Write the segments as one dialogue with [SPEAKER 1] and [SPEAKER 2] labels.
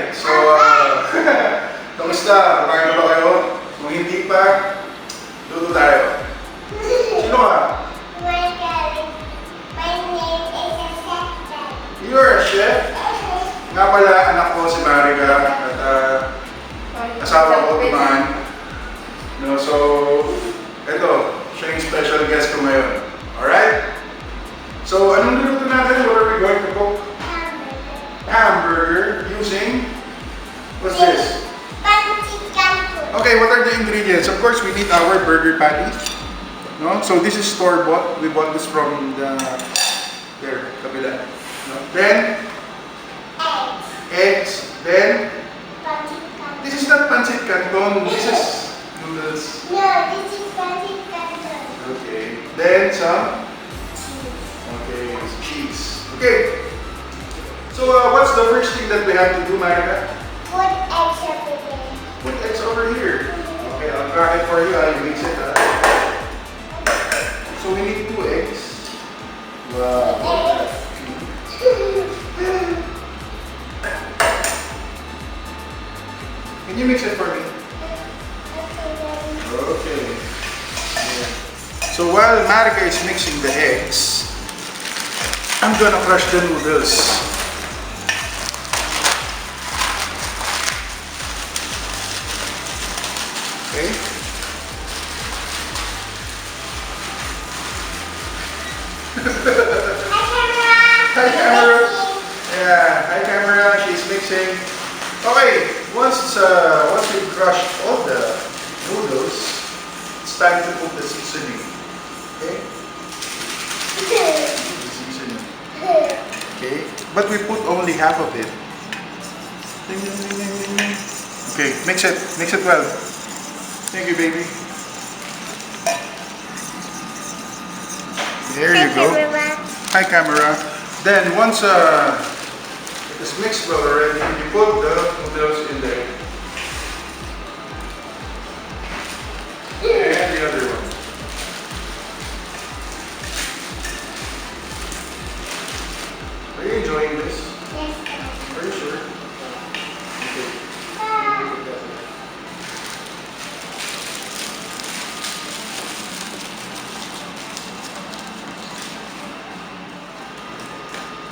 [SPEAKER 1] Alright, so kamusta? Kumain na ba kayo? Kung hindi pa, luto tayo. Sino ka?
[SPEAKER 2] My name is a sector.
[SPEAKER 1] You're a chef? Nga pala, anak ko si Marika at asawa ko tumahan. No, so, eto, siya yung special guest ko ngayon. Alright? So, anong niluto natin? What are we going to cook? Hamburger using, what's this? Okay, what are the ingredients? Of course, we need our burger patty. No? So this is store-bought. We bought this from the, there, kabila. No? Then, eggs. Then, this is not pancit canton. This is noodles.
[SPEAKER 2] No, this is pancit canton.
[SPEAKER 1] Okay. Then, some? Okay, it's cheese. Okay. So, what's the first thing that we have to do, Marika?
[SPEAKER 2] Put eggs over there.
[SPEAKER 1] Put eggs over here. Okay, I'll crack it for you. I'll mix it. So, we need 2 eggs. Wow. Can you mix it for me? Okay. Yeah. So, while Marika is mixing the eggs, I'm gonna crush the noodles. Okay. Hi camera. Yeah, hi camera. She's mixing. Okay, once we crush all the noodles, it's time to put the seasoning. Okay. The seasoning. Okay, but we put only half of it. Ding, ding, ding, ding, ding, ding. Okay, mix it well. Thank you, baby. There you go. Hi, camera. Then once it's mixed well already, you put the noodles in there. And the other one. Are you enjoying this?
[SPEAKER 2] Yes.
[SPEAKER 1] Are you sure? Okay.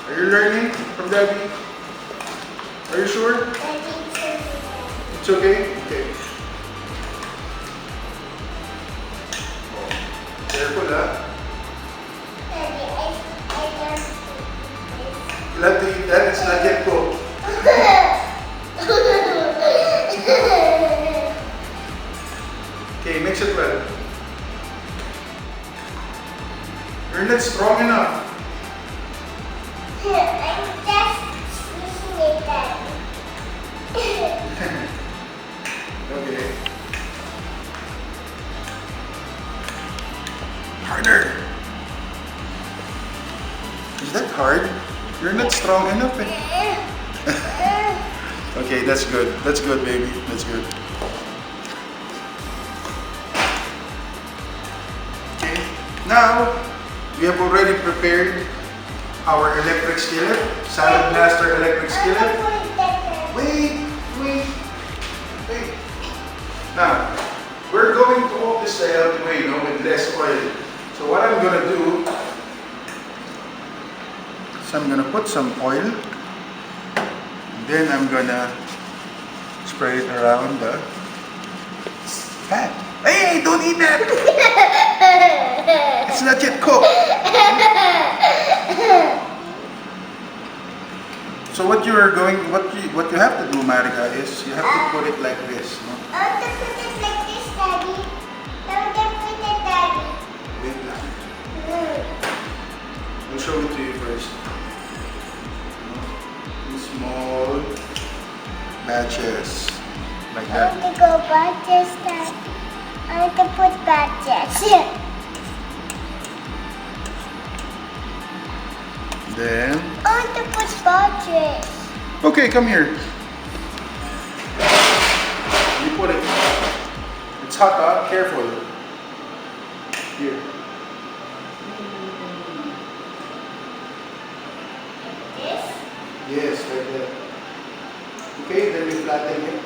[SPEAKER 1] Are you learning from Daddy? Are you sure? It's okay? Okay. Oh, careful, huh? You'll have to eat that. It's not yet cooked. Okay, mix it well. You're not strong enough.
[SPEAKER 2] I'm just squeezing it down.
[SPEAKER 1] Okay. Harder. Is that hard? You're not strong enough. Okay, that's good. That's good, baby. That's good. Okay. Now, we have already prepared our electric skillet, Salad Master electric skillet. Wait. Now, we're going to cook this the healthy way, with less oil. So what I'm gonna do is I'm gonna put some oil, and then I'm gonna spread it around the pan. Hey, don't eat that! It's not yet cooked. So what you have to do, Marika, is you have to put it like this. No?
[SPEAKER 2] I want to put it like this, Daddy. I want to put it, Daddy.
[SPEAKER 1] Wait lang. I'll show it to you first. In small batches, like
[SPEAKER 2] I
[SPEAKER 1] that.
[SPEAKER 2] want to go batches, Daddy. I want to put batches.
[SPEAKER 1] Then,
[SPEAKER 2] I want to put batches.
[SPEAKER 1] okay, come here. You put it. It's hot, huh? Careful. Here.
[SPEAKER 2] This?
[SPEAKER 1] Yes, like that. Okay, then we flatten it.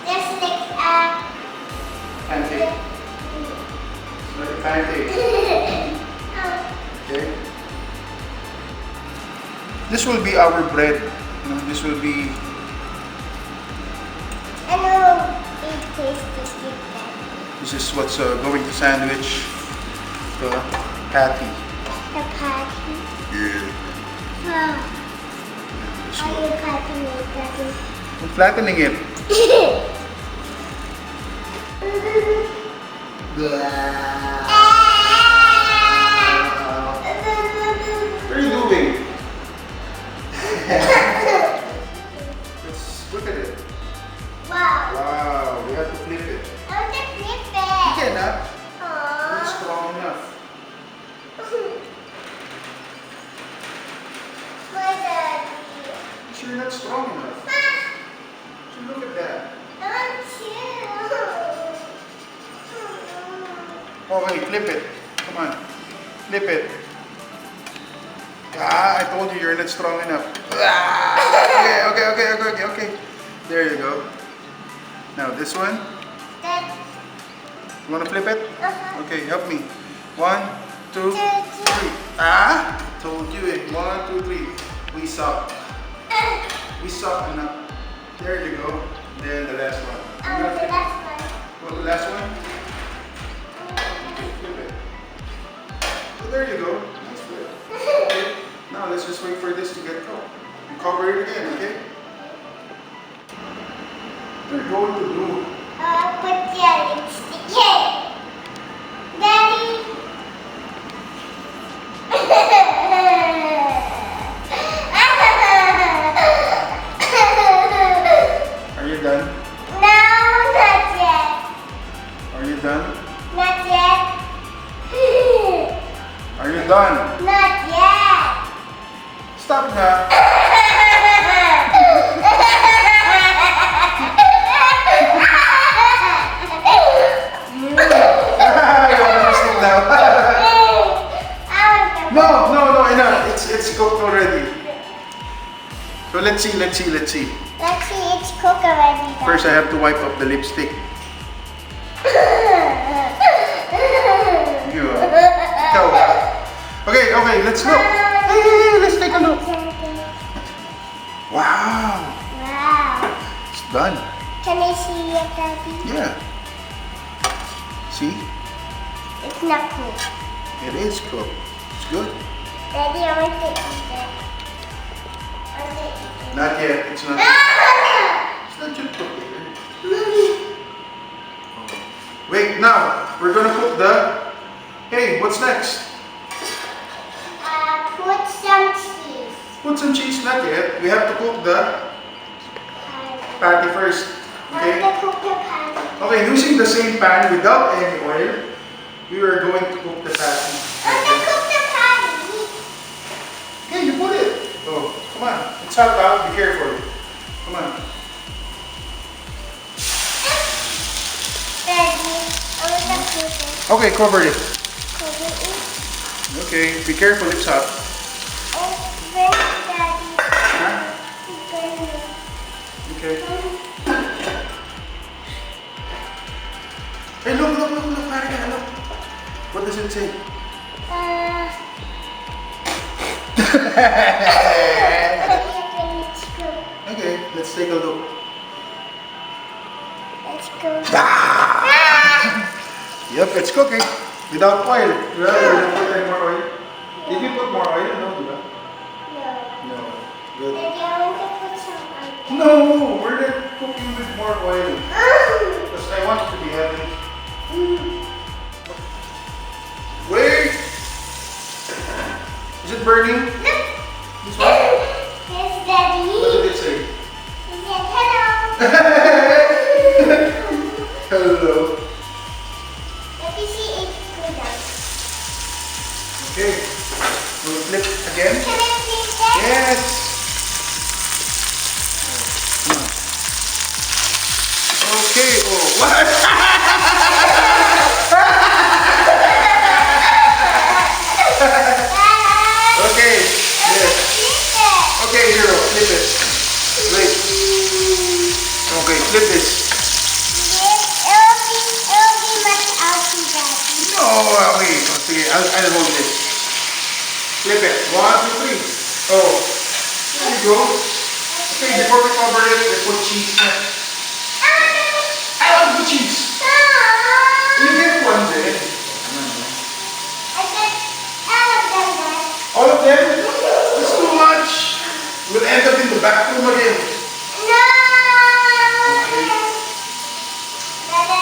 [SPEAKER 2] Just like
[SPEAKER 1] Pancake. It's like a pancake. Okay. This will be our bread. You know, this will be.
[SPEAKER 2] I know it tastes like that.
[SPEAKER 1] This is what's going to sandwich the patty.
[SPEAKER 2] The patty.
[SPEAKER 1] Yeah.
[SPEAKER 2] Wow.
[SPEAKER 1] This
[SPEAKER 2] Are
[SPEAKER 1] will-
[SPEAKER 2] you cutting it, Daddy?
[SPEAKER 1] I'm flattening it. What are you doing? Let's look at it.
[SPEAKER 2] Wow.
[SPEAKER 1] Wow, we have to flip it.
[SPEAKER 2] I want to flip
[SPEAKER 1] You
[SPEAKER 2] it.
[SPEAKER 1] cannot.
[SPEAKER 2] Aww.
[SPEAKER 1] Not strong enough.
[SPEAKER 2] My daddy.
[SPEAKER 1] Because you're not strong enough. So look at that.
[SPEAKER 2] I want
[SPEAKER 1] Oh wait, flip it. Come on. Flip it. Ah, I told you you're not strong enough. Ah, okay. There you go. Now this one.
[SPEAKER 2] Dad.
[SPEAKER 1] You wanna flip it? Okay, help me. 1, 2, 3.
[SPEAKER 2] 2, 3.
[SPEAKER 1] Ah! Told you it. 1, 2, 3. We suck. We suck enough. There you go. Then the last one.
[SPEAKER 2] Oh, the last one.
[SPEAKER 1] What, the last one? Okay, flip it. Oh, there you go. Nice flip. Okay. Now let's just wait for this to get cooked. You cover it again, okay? What are you going to do?
[SPEAKER 2] Put the lipstick in. Daddy.
[SPEAKER 1] Are you done?
[SPEAKER 2] No, not yet.
[SPEAKER 1] Are you done?
[SPEAKER 2] Not yet.
[SPEAKER 1] Are you done?
[SPEAKER 2] Not yet.
[SPEAKER 1] Stop na. You want to stick now? No, enough. It's cooked already. So let's see.
[SPEAKER 2] Let's see, it's cooked already. Guys.
[SPEAKER 1] First, I have to wipe up the lipstick. You. Go. Okay, let's look. Hey, let's take a look. Wow,
[SPEAKER 2] Wow.
[SPEAKER 1] it's done.
[SPEAKER 2] Can I see it, Daddy?
[SPEAKER 1] Yeah. See,
[SPEAKER 2] It's not cooked.
[SPEAKER 1] it is cooked. It's good.
[SPEAKER 2] Daddy, I want to eat it. I want to eat it.
[SPEAKER 1] Not yet. It's not.
[SPEAKER 2] Ah!
[SPEAKER 1] It's not yet cooked. Wait, now we're gonna cook the. Hey, what's next?
[SPEAKER 2] Put some cheese.
[SPEAKER 1] Put some cheese. Not yet. We have to cook the patty first.
[SPEAKER 2] I
[SPEAKER 1] Okay.
[SPEAKER 2] want to cook the patty.
[SPEAKER 1] Okay. Using the same pan without any oil, we are going to cook the patty.
[SPEAKER 2] I want to cook the patty.
[SPEAKER 1] Okay, you put it. Oh, come on. It's hot out. Be careful. Come on.
[SPEAKER 2] Daddy, I want to cook it.
[SPEAKER 1] Okay, cover it.
[SPEAKER 2] Cook it.
[SPEAKER 1] Okay, be careful. It's hot.
[SPEAKER 2] Oh, very Daddy.
[SPEAKER 1] Huh?
[SPEAKER 2] Very.
[SPEAKER 1] Okay. Hey, look, Marika, look. What does it say?
[SPEAKER 2] Let's go.
[SPEAKER 1] Okay, let's take a look.
[SPEAKER 2] Let's go.
[SPEAKER 1] Yep, it's cooking. Without oil. Well, we don't put any more oil. Did you put more oil? No, diba?
[SPEAKER 2] No.
[SPEAKER 1] No. Good.
[SPEAKER 2] Daddy, I want to put some on.
[SPEAKER 1] No, we're not cooking with more oil. Because I want it to be heavy. Wait! Is it burning? This one?
[SPEAKER 2] Yes, Daddy.
[SPEAKER 1] What did it say?
[SPEAKER 2] He said hello.
[SPEAKER 1] Hello.
[SPEAKER 2] Let me see it go down.
[SPEAKER 1] Okay. We'll flip again.
[SPEAKER 2] Can I flip that?
[SPEAKER 1] Yes. Come on. Okay. Oh, what? Okay. Yes.
[SPEAKER 2] Flip it.
[SPEAKER 1] Okay, Hero. Oh, wait. Okay, I'll hold this. Flip it. 1, 2, 3. Oh, there you go. Okay, before we cover it, we put cheese na. I love the cheese. You get one then.
[SPEAKER 2] I get all of them then.
[SPEAKER 1] All of them? That's too much. We'll end up in the back room again.
[SPEAKER 2] No!
[SPEAKER 1] Okay.
[SPEAKER 2] Dada.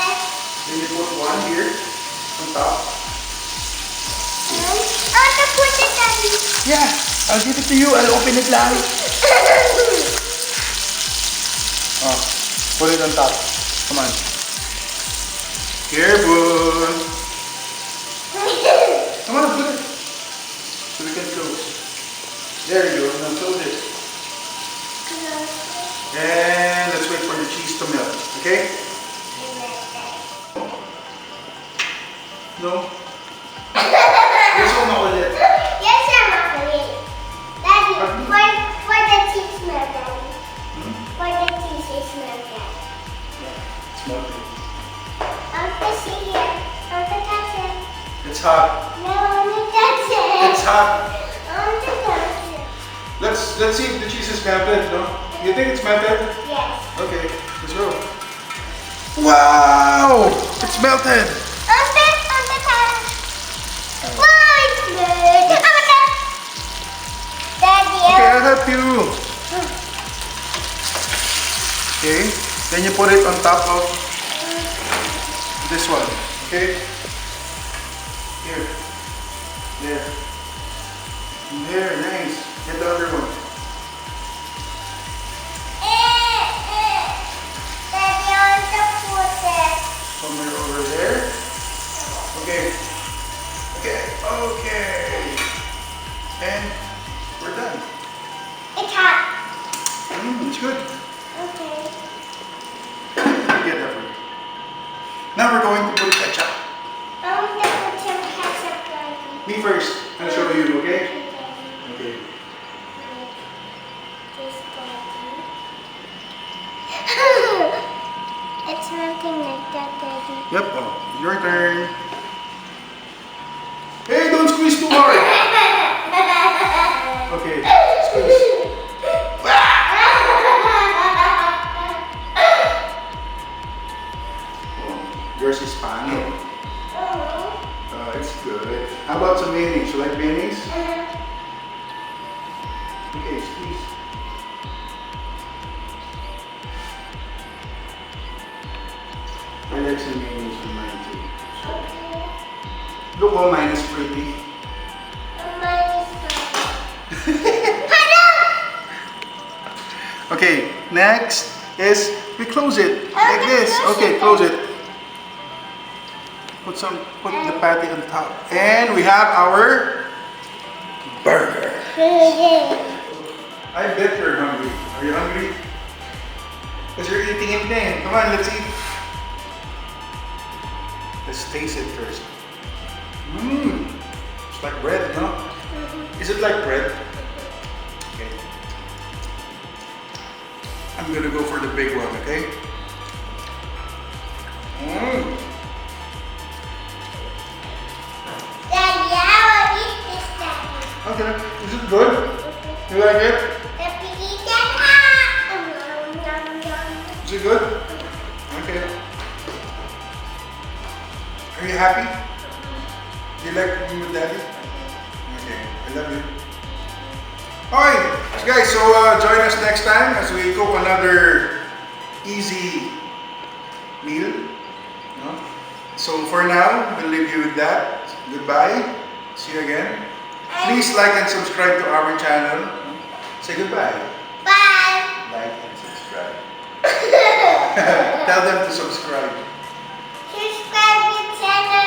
[SPEAKER 1] Then you put one here on top.
[SPEAKER 2] Oh, to put it Daddy.
[SPEAKER 1] Yeah, I'll give it to you. I'll open it lang. Oh, put it on top. Come on. Careful. Come on, put it. So we can close. There you go. Now close it. And let's wait for the cheese to melt. Okay? No? Gusto mo ulit?
[SPEAKER 2] Yes, sir, Macaulay. Daddy, for the cheese melt, Daddy. For the cheese is melted.
[SPEAKER 1] It's melting.
[SPEAKER 2] Uncle, see here. Uncle, touch it.
[SPEAKER 1] It's hot.
[SPEAKER 2] No, Uncle, touch it.
[SPEAKER 1] It's hot.
[SPEAKER 2] Uncle, touch it.
[SPEAKER 1] Let's see if the cheese is melted, no? You think it's melted?
[SPEAKER 2] Yes.
[SPEAKER 1] Okay, let's go. Wow! It's melted!
[SPEAKER 2] Uncle, touch. Wow, it's good. Uncle. Daddy,
[SPEAKER 1] Okay, I'll help you. Okay, then you put it on top of this one. Okay? Here. There. There, nice. Get the other one.
[SPEAKER 2] Daddy, I want to put it.
[SPEAKER 1] Somewhere over there. Okay. Okay. Okay. And we're done.
[SPEAKER 2] It's hot.
[SPEAKER 1] It's good.
[SPEAKER 2] Okay.
[SPEAKER 1] Get that one. Now we're going to put ketchup.
[SPEAKER 2] I want to put some ketchup, Daddy.
[SPEAKER 1] Me first. I'll show you, okay? Okay.
[SPEAKER 2] This Daddy. It's melting like that, Daddy.
[SPEAKER 1] Yep. Oh, your turn. Hey, don't squeeze too hard. Okay. Squeeze. Oh, yours is funny. It's good. How about some mayonnaise? You like mayonnaise? Okay, squeeze. I like some mayonnaise on mine too. Look, all mine is pretty. Okay, next is we close it like this. Okay, close it. Put the patty on top. And we have our burger. I bet you're hungry. Are you hungry? Because you're eating it then. Come on, let's eat. Let's taste it first. Mmm. It's like bread, no? Is it like bread? Okay. I'm gonna go for the big one, okay? Mmm.
[SPEAKER 2] Daddy, I will eat this, Daddy.
[SPEAKER 1] Okay. Is it good? You like it?
[SPEAKER 2] Let me eat that. Yum, yum, yum.
[SPEAKER 1] Is it good? Okay. Are you happy? Do you like being with Daddy? Okay, I love you. Alright, guys, so join us next time as we cook another easy meal. No? So for now, we'll leave you with that. Goodbye. See you again. Please like and subscribe to our channel. Say goodbye.
[SPEAKER 2] Bye.
[SPEAKER 1] Like and subscribe. Tell them to subscribe.
[SPEAKER 2] Subscribe to the channel.